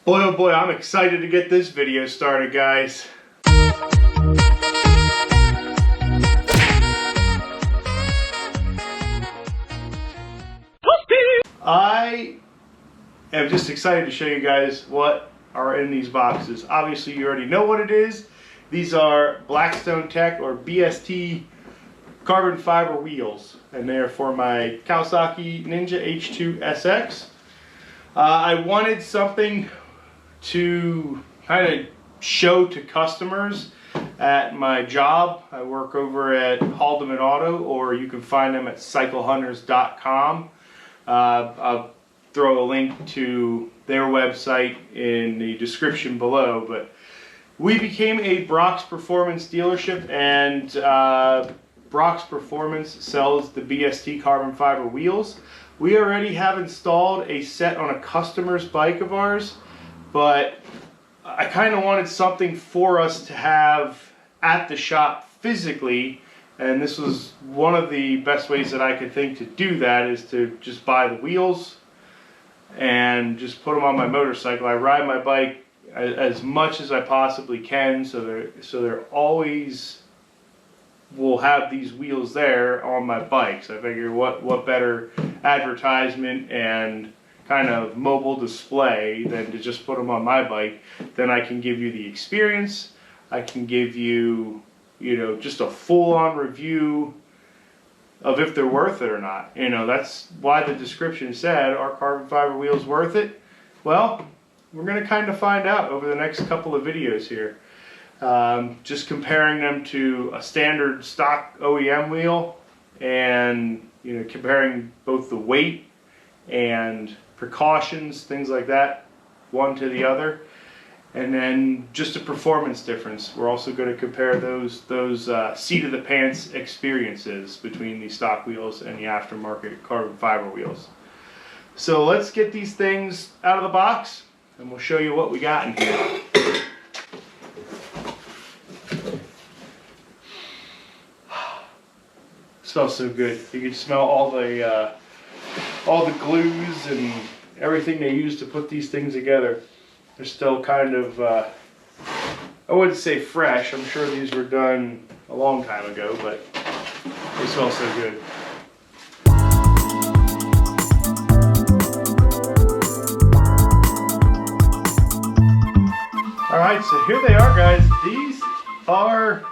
Boy, oh boy, I'm excited to get this video started, guys. I am just excited to show you guys what are in these boxes. Obviously, you already know what it is. These are Blackstone Tech or BST Carbon Fiber wheels, and they are for my Kawasaki Ninja H2 SX. I wanted something to kind of show to customers at my job. I work over at Haldeman Auto, or you can find them at cyclehunters.com. I'll throw a link to their website in the description below, but we became a Brock's Performance dealership, and Brock's Performance sells the BST Carbon Fiber wheels. We already have installed a set on a customer's bike of ours, but I kind of wanted something for us to have at the shop physically, and this was one of the best ways that I could think to do that, is to just buy the wheels and just put them on my motorcycle. I ride my bike as much as I possibly can, so they're always will have these wheels there on my bike. So I figure what better advertisement and kind of mobile display than to just put them on my bike. Then I can give you the experience. I can give you, just a full-on review of if they're worth it or not. That's why the description said, are carbon fiber wheels worth it? Well, we're going to kind of find out over the next couple of videos here. Just comparing them to a standard stock OEM wheel, and comparing both the weight and precautions, things like that, one to the other, and then just a performance difference. We're also going to compare those seat of the pants experiences between the stock wheels and the aftermarket carbon fiber wheels. So let's get these things out of the box, and we'll show you what we got in here. Smells so good. You can smell all the glues and everything they use to put these things together. They're still kind of, I wouldn't say fresh. I'm sure these were done a long time ago, but they smell so good. Alright, so here they are, guys. These are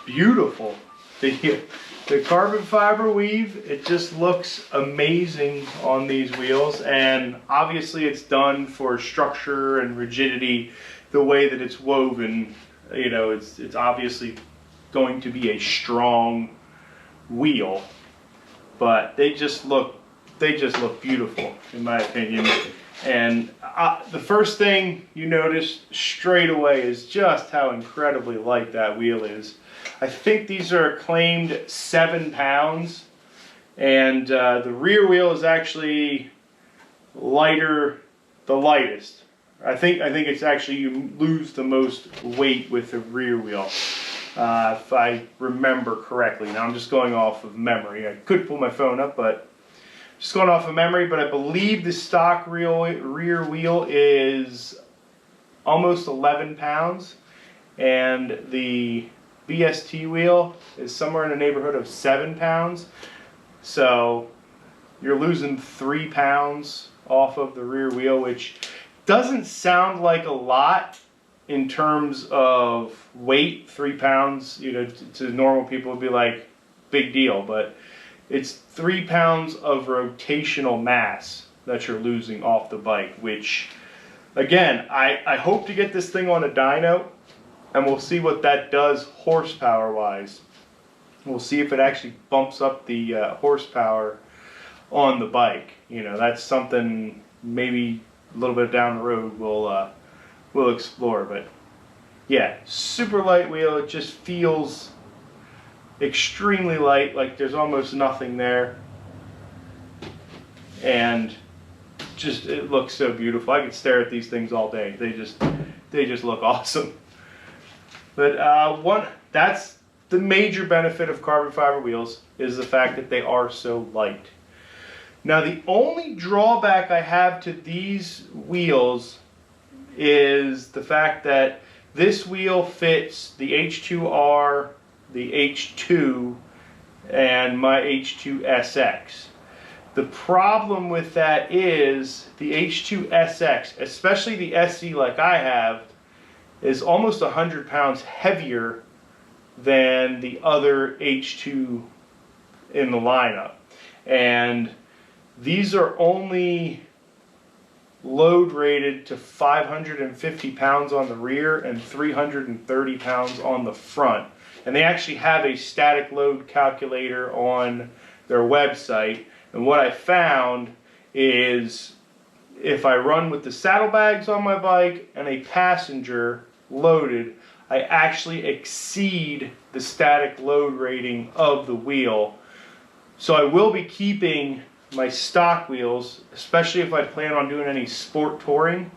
beautiful. The carbon fiber weave, it just looks amazing on these wheels, and obviously it's done for structure and rigidity. The way that it's woven, it's obviously going to be a strong wheel, but they just look beautiful in my opinion. And the first thing you notice straight away is just how incredibly light that wheel is. I think these are claimed 7 pounds, and the rear wheel is actually lighter, the lightest. I think it's actually, you lose the most weight with the rear wheel, if I remember correctly. Now I'm just going off of memory. I could pull my phone up, but just going off of memory. But I believe the stock rear wheel is almost 11 pounds, and the BST wheel is somewhere in the neighborhood of 7 pounds. So you're losing 3 pounds off of the rear wheel, which doesn't sound like a lot in terms of weight. 3 pounds, to normal people would be like, big deal, but it's 3 pounds of rotational mass that you're losing off the bike, which, again, I hope to get this thing on a dyno, and we'll see what that does horsepower wise. We'll see if it actually bumps up the horsepower on the bike. That's something maybe a little bit down the road we'll explore. But yeah, super light wheel. It just feels extremely light, like there's almost nothing there, and just it looks so beautiful. I could stare at these things all day. They just look awesome. But that's the major benefit of carbon fiber wheels, is the fact that they are so light. Now the only drawback I have to these wheels is the fact that this wheel fits the H2R, the H2, and my H2SX. The problem with that is the H2SX, especially the SC like I have, is almost 100 pounds heavier than the other H2 in the lineup. And these are only load rated to 550 pounds on the rear and 330 pounds on the front. And they actually have a static load calculator on their website. And what I found is if I run with the saddlebags on my bike and a passenger loaded, I actually exceed the static load rating of the wheel. So I will be keeping my stock wheels, especially if I plan on doing any sport touring.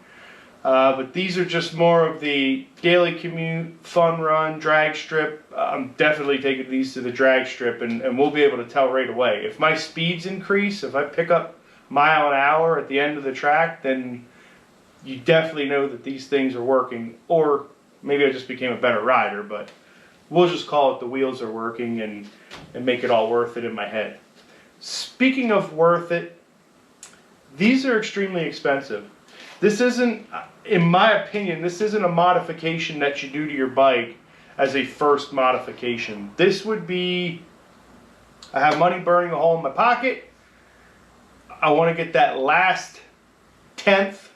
But these are just more of the daily commute, fun run, drag strip. I'm definitely taking these to the drag strip, and we'll be able to tell right away. If my speeds increase, if I pick up mile an hour at the end of the track, then you definitely know that these things are working. Or maybe I just became a better rider, but we'll just call it the wheels are working and make it all worth it in my head. Speaking of worth it, these are extremely expensive. This isn't, in my opinion, this isn't a modification that you do to your bike as a first modification. This would be, I have money burning a hole in my pocket. I want to get that last tenth,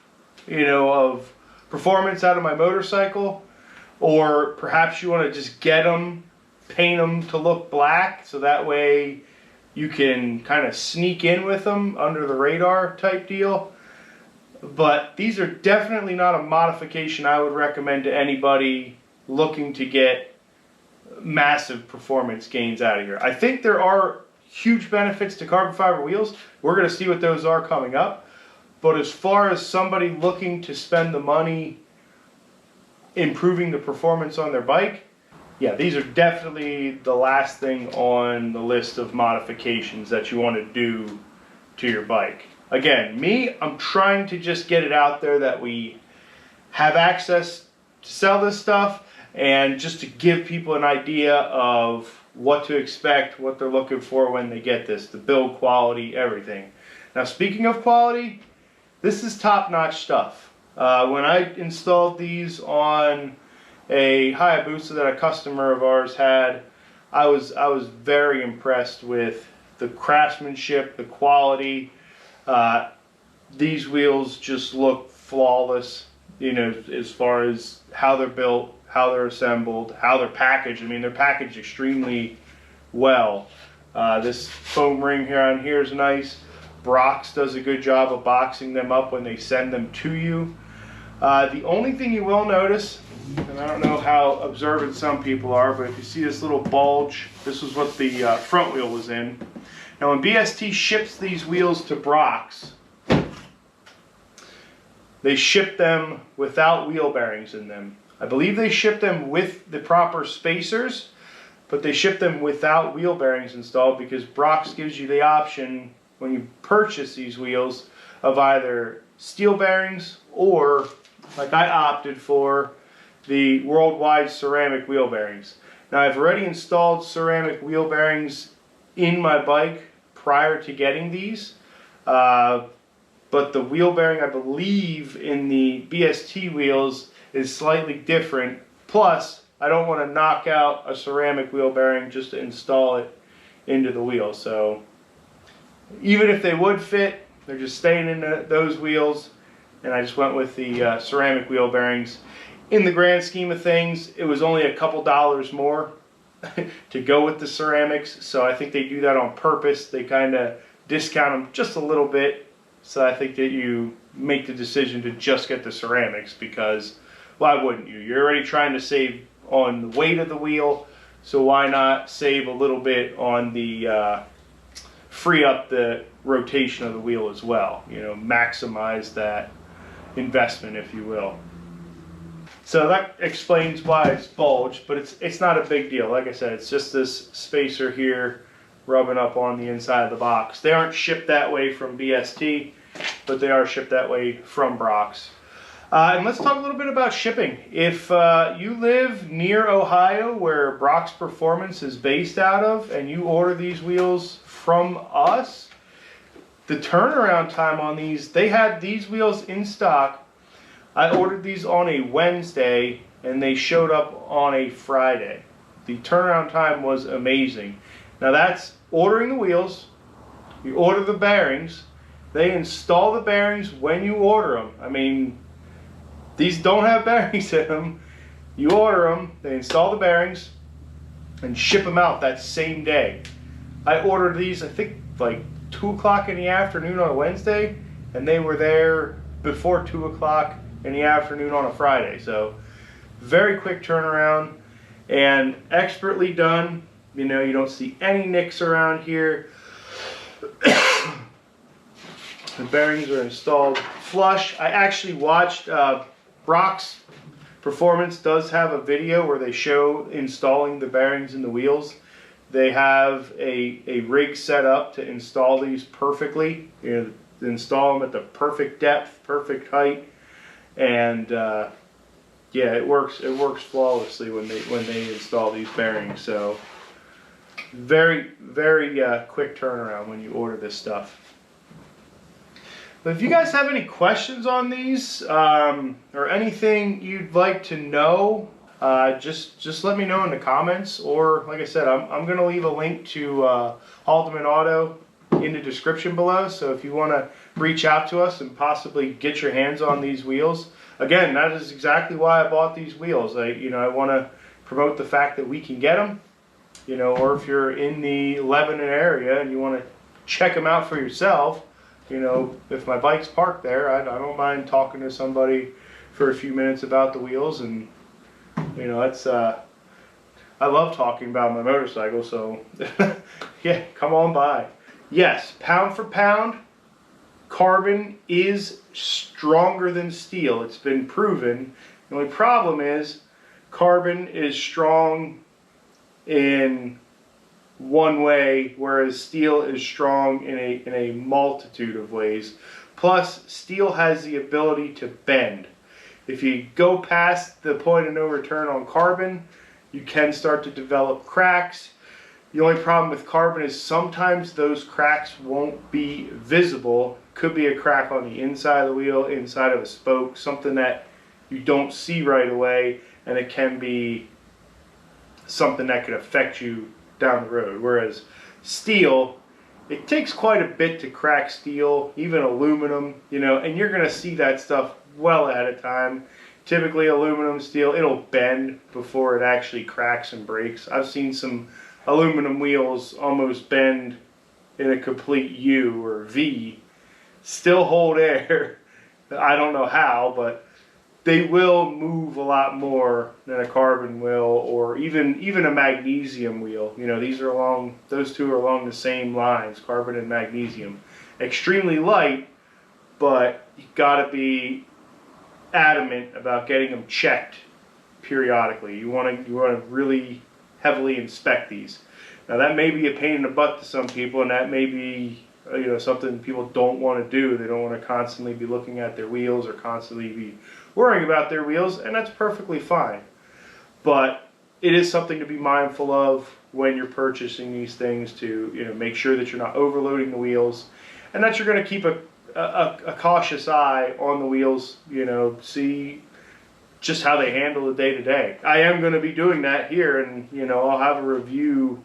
of performance out of my motorcycle. Or perhaps you want to just get them, paint them to look black, so that way you can kind of sneak in with them under the radar type deal. But these are definitely not a modification I would recommend to anybody looking to get massive performance gains out of here. I think there are huge benefits to carbon fiber wheels. We're going to see what those are coming up. But as far as somebody looking to spend the money improving the performance on their bike, yeah, these are definitely the last thing on the list of modifications that you want to do to your bike. Again, I'm trying to just get it out there that we have access to sell this stuff, and just to give people an idea of what to expect, what they're looking for when they get this, the build quality, everything. Now, speaking of quality, this is top-notch stuff. When I installed these on a Hayabusa that a customer of ours had, I was very impressed with the craftsmanship, the quality. These wheels just look flawless, as far as how they're built, how they're assembled, how they're packaged. I mean, they're packaged extremely well. This foam ring here on here is nice. Brox does a good job of boxing them up when they send them to you. The only thing you will notice, and I don't know how observant some people are, but if you see this little bulge, this was what the front wheel was in. Now when BST ships these wheels to Brox, they ship them without wheel bearings in them. I believe they ship them with the proper spacers, but they ship them without wheel bearings installed because Brox gives you the option when you purchase these wheels of either steel bearings or, like I opted for, the worldwide ceramic wheel bearings. Now I've already installed ceramic wheel bearings in my bike prior to getting these, but the wheel bearing I believe in the BST wheels is slightly different. Plus, I don't want to knock out a ceramic wheel bearing just to install it into the wheel. So even if they would fit, they're just staying in those wheels, and I just went with the ceramic wheel bearings. In the grand scheme of things, it was only a couple dollars more to go with the ceramics, so I think they do that on purpose. They kind of discount them just a little bit, so I think that you make the decision to just get the ceramics because why wouldn't you? You're already trying to save on the weight of the wheel, so why not save a little bit on the free up the rotation of the wheel as well, maximize that investment, if you will. So that explains why it's bulged, but it's not a big deal. Like I said, it's just this spacer here rubbing up on the inside of the box. They aren't shipped that way from BST, but they are shipped that way from Brox. And let's talk a little bit about shipping. If you live near Ohio, where Brock's Performance is based out of, and you order these wheels from us, the turnaround time on these, they had these wheels in stock. I ordered these on a Wednesday, and they showed up on a Friday. The turnaround time was amazing. Now that's ordering the wheels, you order the bearings, they install the bearings when you order them. I mean, these don't have bearings in them. You order them, they install the bearings, and ship them out that same day. I ordered these, I think, like 2 o'clock in the afternoon on a Wednesday, and they were there before 2 o'clock in the afternoon on a Friday. So, very quick turnaround, and expertly done. You know, you don't see any nicks around here. The bearings are installed flush. I actually watched Brock's Performance does have a video where they show installing the bearings in the wheels. They have a rig set up to install these perfectly. You know, install them at the perfect depth, perfect height, and yeah, it works flawlessly when they install these bearings. So very quick turnaround when you order this stuff. But if you guys have any questions on these or anything you'd like to know, just let me know in the comments. Or like I said, I'm going to leave a link to Ultimate Auto in the description below. So if you want to reach out to us and possibly get your hands on these wheels, again, that is exactly why I bought these wheels. I want to promote the fact that we can get them. You know, or if you're in the Lebanon area and you want to check them out for yourself. You know, if my bike's parked there, I don't mind talking to somebody for a few minutes about the wheels, and you know, it's I love talking about my motorcycle, so yeah, come on by. Yes, pound for pound, carbon is stronger than steel. It's been proven. The only problem is carbon is strong in one way, whereas steel is strong in a multitude of ways. Plus, steel has the ability to bend. If you go past the point of no return on carbon, you can start to develop cracks. The only problem with carbon is sometimes those cracks won't be visible. Could be a crack on the inside of the wheel, inside of a spoke, something that you don't see right away, and it can be something that could affect you down the road. Whereas steel, it takes quite a bit to crack steel, even aluminum, you know, and you're going to see that stuff well ahead of time. Typically aluminum, steel, it'll bend before it actually cracks and breaks. I've seen some aluminum wheels almost bend in a complete U or V, still hold air. I don't know how, but they will move a lot more than a carbon will, or even a magnesium wheel. You know, those two are along the same lines, carbon and magnesium. Extremely light, but you gotta be adamant about getting them checked periodically. You want to really heavily inspect these. Now that may be a pain in the butt to some people, and that may be something people don't want to do. They don't want to constantly be looking at their wheels or constantly be worrying about their wheels, and that's perfectly fine. But it is something to be mindful of when you're purchasing these things, to make sure that you're not overloading the wheels, and that you're going to keep a cautious eye on the wheels. See just how they handle the day-to-day. I am going to be doing that here, and I'll have a review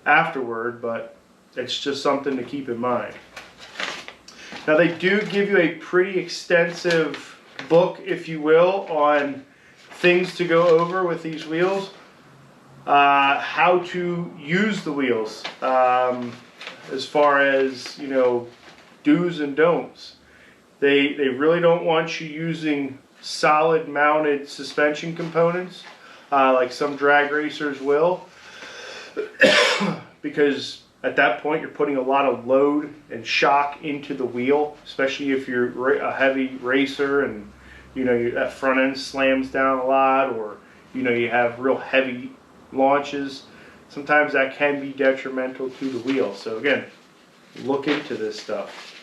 afterward, but it's just something to keep in mind. Now they do give you a pretty extensive book, if you will, on things to go over with these wheels, how to use the wheels, as far as do's and don'ts. They really don't want you using solid mounted suspension components like some drag racers will, because at that point you're putting a lot of load and shock into the wheel, especially if you're a heavy racer and that front end slams down a lot, or you have real heavy launches. Sometimes that can be detrimental to the wheel. So again, look into this stuff.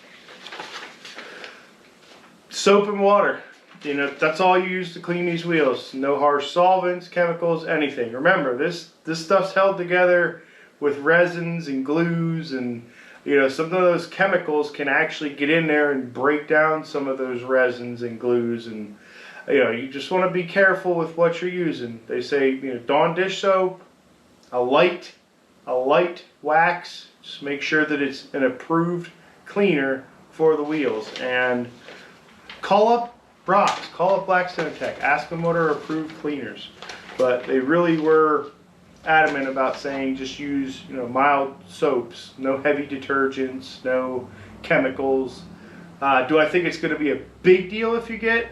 Soap and water. you know, that's all you use to clean these wheels. No harsh solvents, chemicals, anything. Remember, this stuff's held together with resins and glues, and you know, some of those chemicals can actually get in there and break down some of those resins and glues, and you know, you just want to be careful with what you're using. They say, you know, Dawn dish soap, a light wax. Just make sure that it's an approved cleaner for the wheels. And call up Brock's, call up Blackstone Tech, ask them what are approved cleaners. But they really were adamant about saying just use, you know, mild soaps, no heavy detergents, no chemicals. Do I think it's going to be a big deal if you get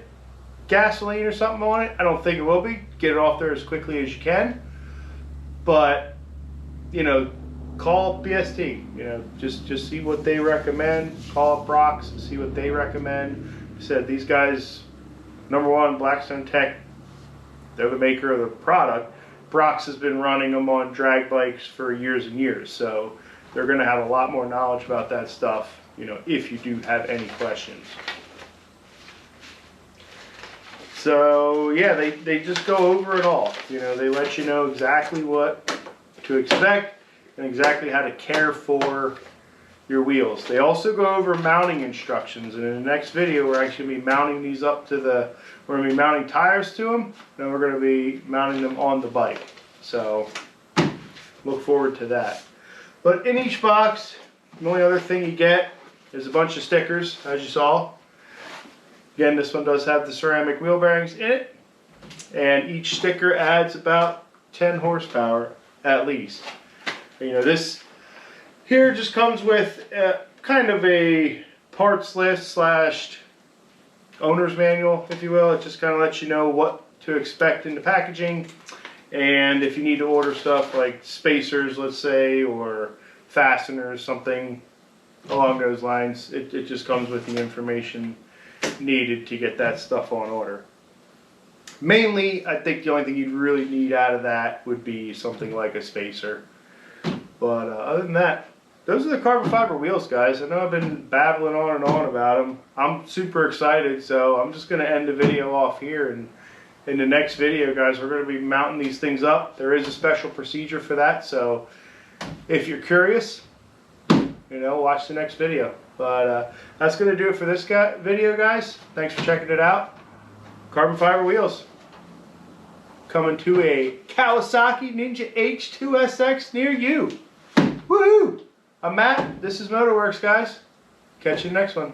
gasoline or something on it? I don't think it will be. Get it off there as quickly as you can. But, you know, call BST. You know, just see what they recommend. Call up Brock's, see what they recommend. Said these guys, number one, Blackstone Tech, they're the maker of the product. Brock's has been running them on drag bikes for years and years, so they're going to have a lot more knowledge about that stuff, you know, if you do have any questions. So yeah, they just go over it all. You know, they let you know exactly what to expect and exactly how to care for your wheels. They also go over mounting instructions, and in the next video we're actually going to be mounting these up to we're going to be mounting tires to them, and we're going to be mounting them on the bike. So look forward to that. But in each box, the only other thing you get is a bunch of stickers, as you saw. Again, this one does have the ceramic wheel bearings in it, and each sticker adds about 10 horsepower at least. You know, this here just comes with kind of a parts list slash owner's manual, if you will. It just kind of lets you know what to expect in the packaging, and if you need to order stuff like spacers, let's say, or fasteners, something along those lines, it just comes with the information needed to get that stuff on order. Mainly, I think the only thing you'd really need out of that would be something like a spacer. But other than that, those are the carbon fiber wheels, guys. I know I've been babbling on and on about them. I'm super excited, so I'm just going to end the video off here. And in the next video, guys, we're going to be mounting these things up. There is a special procedure for that, so if you're curious, you know, watch the next video. But that's going to do it for this video, guys. Thanks for checking it out. Carbon fiber wheels. Coming to a Kawasaki Ninja H2SX near you. Woohoo! I'm Matt. This is Motorworks, guys. Catch you in the next one.